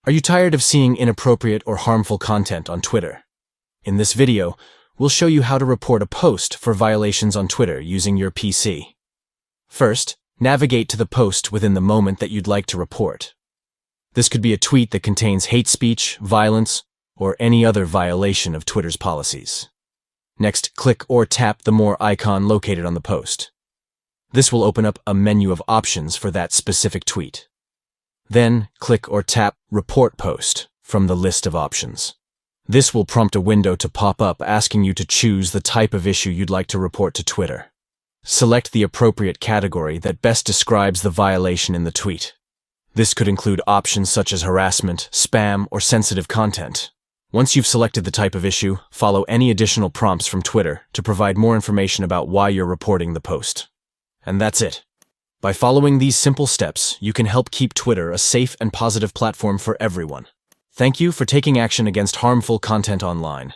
Are you tired of seeing inappropriate or harmful content on Twitter? In this video, we'll show you how to report a post for violations on Twitter using your PC. First, navigate to the post within the moment that you'd like to report. This could be a tweet that contains hate speech, violence, or any other violation of Twitter's policies. Next, click or tap the More icon located on the post. This will open up a menu of options for that specific tweet. Then, click or tap Report Post from the list of options. This will prompt a window to pop up asking you to choose the type of issue you'd like to report to Twitter. Select the appropriate category that best describes the violation in the tweet. This could include options such as harassment, spam, or sensitive content. Once you've selected the type of issue, follow any additional prompts from Twitter to provide more information about why you're reporting the post. And that's it. By following these simple steps, you can help keep Twitter a safe and positive platform for everyone. Thank you for taking action against harmful content online.